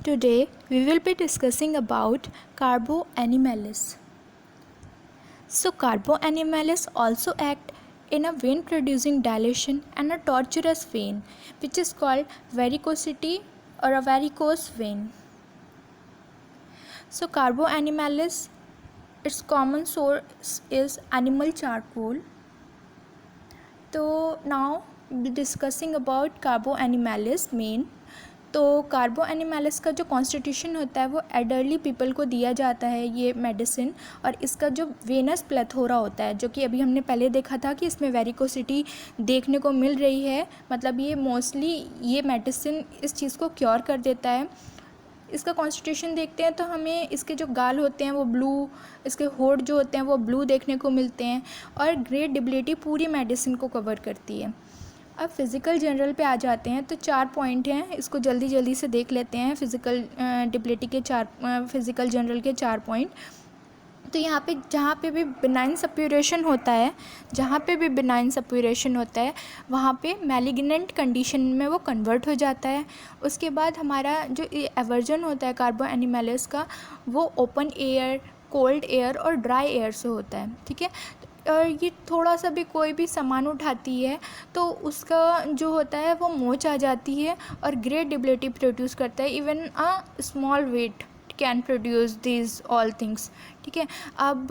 Today we will be discussing about Carbo animalis. So Carbo animalis also act in a vein producing dilation and a tortuous vein which is called varicosity or a varicose vein. So Carbo animalis, its common source is animal charcoal. So now we'll be discussing about Carbo animalis main. तो कार्बो एनिमैलिस का जो constitution होता है वो एडल्टली people को दिया जाता है ये मेडिसिन, और इसका जो वेनस प्लेथोरा होता है जो कि अभी हमने पहले देखा था कि इसमें वेरिकोसिटी देखने को मिल रही है, मतलब ये मोस्टली ये मेडिसिन इस चीज़ को क्योर कर देता है। इसका कॉन्स्टिट्यूशन देखते हैं तो हमें इसके जो गाल होते हैं वो ब्लू, इसके होठ जो होते हैं वो ब्लू देखने को मिलते हैं, और ग्रेट डिबिलिटी पूरी मेडिसिन को कवर करती है। अब फिज़िकल जनरल पे आ जाते हैं तो 4 पॉइंट हैं, इसको जल्दी से देख लेते हैं। फिज़िकल डिबिलिटी के 4 फिज़िकल जनरल के 4 पॉइंट। तो यहाँ पे जहाँ पे भी बिनाइन सप्यूरेशन होता है, वहाँ पे मैलिग्नेंट कंडीशन में वो कन्वर्ट हो जाता है। उसके बाद हमारा जो एवर्जन होता है कार्बो एनिमैलिस का, वो ओपन एयर, कोल्ड एयर और ड्राई एयर से होता है, ठीक है। और ये थोड़ा सा भी कोई भी सामान उठाती है तो उसका जो होता है वो मोच आ जाती है और ग्रेट डिबिलिटी प्रोड्यूस करता है। Even a small weight can produce this all things, ठीक है। अब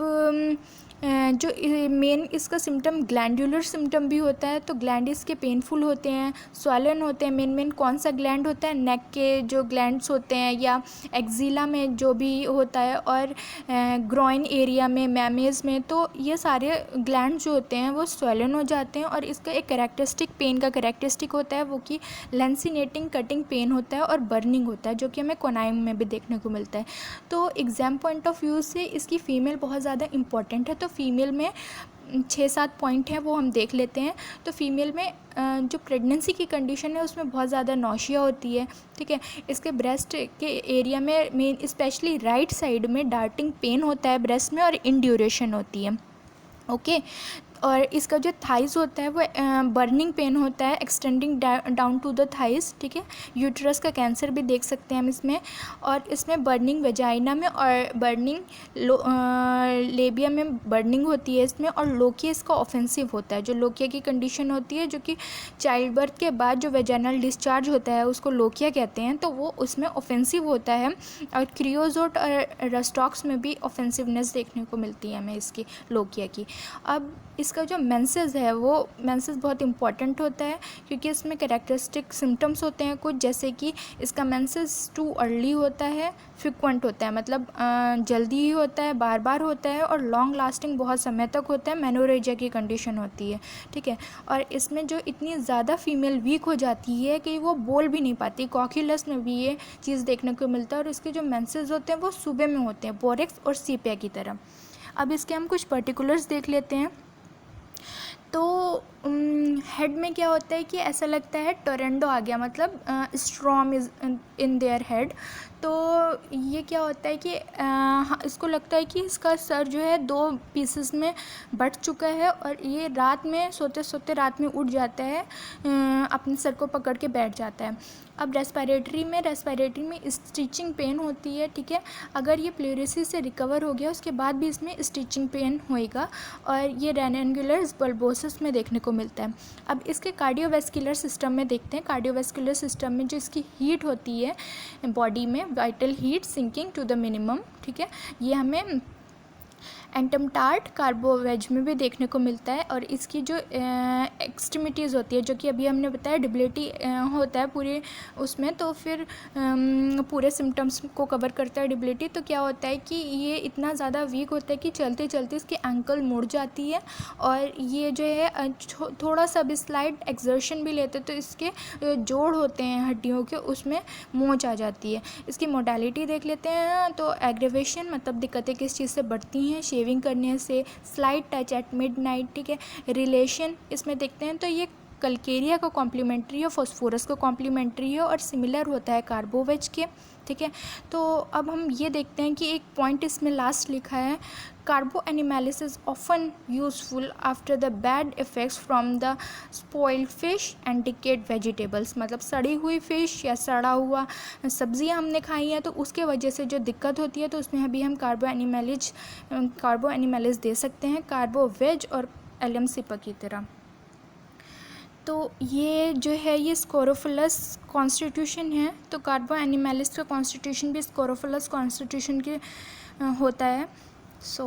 जो मेन इसका सिम्टम ग्लैंडुलर सिम्टम भी होता है, तो ग्लैंड इसके पेनफुल होते हैं, स्वॉलन होते हैं। मेन कौन सा ग्लैंड होता है? नेक के जो ग्लैंड्स होते हैं या एक्जिला में जो भी होता है, और ग्रोइन एरिया में, मैमेज में, तो ये सारे ग्लैंड जो होते हैं वो स्वॉलन हो जाते हैं। और इसका एक कैरेक्टरिस्टिक पेन का कैरेक्टरिस्टिक होता है वो कि लेंसिनेटिंग कटिंग पेन होता है और बर्निंग होता है, जो कि हमें कोनाइम में भी देखने को मिलता है। तो एग्ज़ाम पॉइंट ऑफ व्यू से इसकी फ़ीमेल बहुत ज़्यादा इंपॉर्टेंट है। तो फीमेल में 6-7 पॉइंट हैं वो हम देख लेते हैं। तो फीमेल में जो प्रेगनेंसी की कंडीशन है उसमें बहुत ज़्यादा नौशिया होती है, ठीक है। इसके ब्रेस्ट के एरिया में मेन स्पेशली राइट साइड में डार्टिंग पेन होता है ब्रेस्ट में, और इंड्यूरेशन होती है, ओके। और इसका जो थाइस होता है वो बर्निंग पेन होता है extending down to the thighs, ठीक है। यूट्रस का कैंसर भी देख सकते हैं हम इसमें, और इसमें बर्निंग वेजाइना में और बर्निंग लेबिया में बर्निंग होती है इसमें। और लोकिया इसका ऑफेंसिव होता है। जो लोकिया की कंडीशन होती है जो कि चाइल्ड बर्थ के बाद जो वेजाइनल डिस्चार्ज होता है उसको लोकिया कहते हैं, तो वो उसमें ऑफेंसिव होता है। और क्रियोजोट और रस्टॉक्स में भी ऑफेंसिवनेस देखने को मिलती है हमें इसकी लोकिया की। अब इसका जो मेंसेस है वो मेंसेस बहुत इंपॉर्टेंट होता है क्योंकि इसमें कैरेक्टरिस्टिक सिम्टम्स होते हैं कुछ, जैसे कि इसका मेंसेस टू अर्ली होता है, फ्रिक्वेंट होता है, मतलब जल्दी ही होता है, बार बार होता है, और लॉन्ग लास्टिंग बहुत समय तक होता है, मेनोरेजिया की कंडीशन होती है, ठीक है। और इसमें जो इतनी ज़्यादा फीमेल वीक हो जाती है कि वो बोल भी नहीं पाती, कॉक्यूलस में भी ये चीज़ देखने को मिलता है। और इसके जो मेंसेस होते हैं वो सुबह में होते हैं, बोरेक्स और सीपिया की तरह। अब इसके हम कुछ पर्टिकुलर्स देख लेते हैं। तो हेड में क्या होता है कि ऐसा लगता है टोरेंडो आ गया, मतलब storm is in their head. तो ये क्या होता है कि इसको लगता है कि इसका सर जो है 2 पीसेस में बट चुका है, और ये रात में सोते सोते रात में उठ जाता है, अपने सर को पकड़ के बैठ जाता है। अब रेस्पिरेटरी में स्टिचिंग पेन होती है, ठीक है। अगर ये प्लेरेसी से रिकवर हो गया उसके बाद भी इसमें स्टिचिंग पेन होएगा, और ये रेनेंगुलर बल्बोसिस में देखने को मिलता है। अब इसके कार्डियोवैस्कुलर सिस्टम में देखते हैं। कार्डियोवैस्कुलर सिस्टम में जो इसकी हीट होती है बॉडी में, vital heat sinking to the minimum, ठीक है, ये हमें एंटमटार्ट कार्बोवेज में भी देखने को मिलता है। और इसकी जो एक्सट्रीमिटीज़ होती है, जो कि अभी हमने बताया डिबिलिटी होता है पूरे उसमें, तो फिर पूरे सिम्टम्स को कवर करता है डिबिलिटी। तो क्या होता है कि ये इतना ज़्यादा वीक होता है कि चलते चलते इसकी एंकल मुड़ जाती है, और ये जो है थोड़ा सा भी स्लाइड एक्सर्शन भी लेते तो इसके जोड़ होते हैं हड्डियों के, उसमें मोच आ जाती है। इसकी मोडालिटी देख लेते हैं। तो एग्रेवेशन मतलब दिक्कतें किस चीज़ से बढ़ती हैं? शेविंग करने से, स्लाइड टच एट मिडनाइट, ठीक है। रिलेशन इसमें देखते हैं तो ये कल्केरिया का कॉम्प्लीमेंट्री है, फॉस्फोरस का कॉम्प्लीमेंट्री है और सिमिलर होता है कार्बोवेज के। ठीक है, तो अब हम ये देखते हैं कि एक पॉइंट इसमें लास्ट लिखा है, Carbo animalis is often useful after the bad effects from the spoiled fish and decayed vegetables. मतलब सड़ी हुई फ़िश या सड़ा हुआ सब्जियां हमने खाई हैं तो उसके वजह से जो दिक्कत होती है, तो उसमें अभी हम कार्बो एनिमैलिस दे सकते हैं, कार्बो वेज और एलएम सिपा की तरह। तो ये जो है ये स्कोरोफिलस कॉन्स्टिट्यूशन है, तो कार्बो एनिमैलिस का कॉन्स्टिट्यूशन भी स्कोरोफिलस कॉन्स्टिट्यूशन के होता है। सो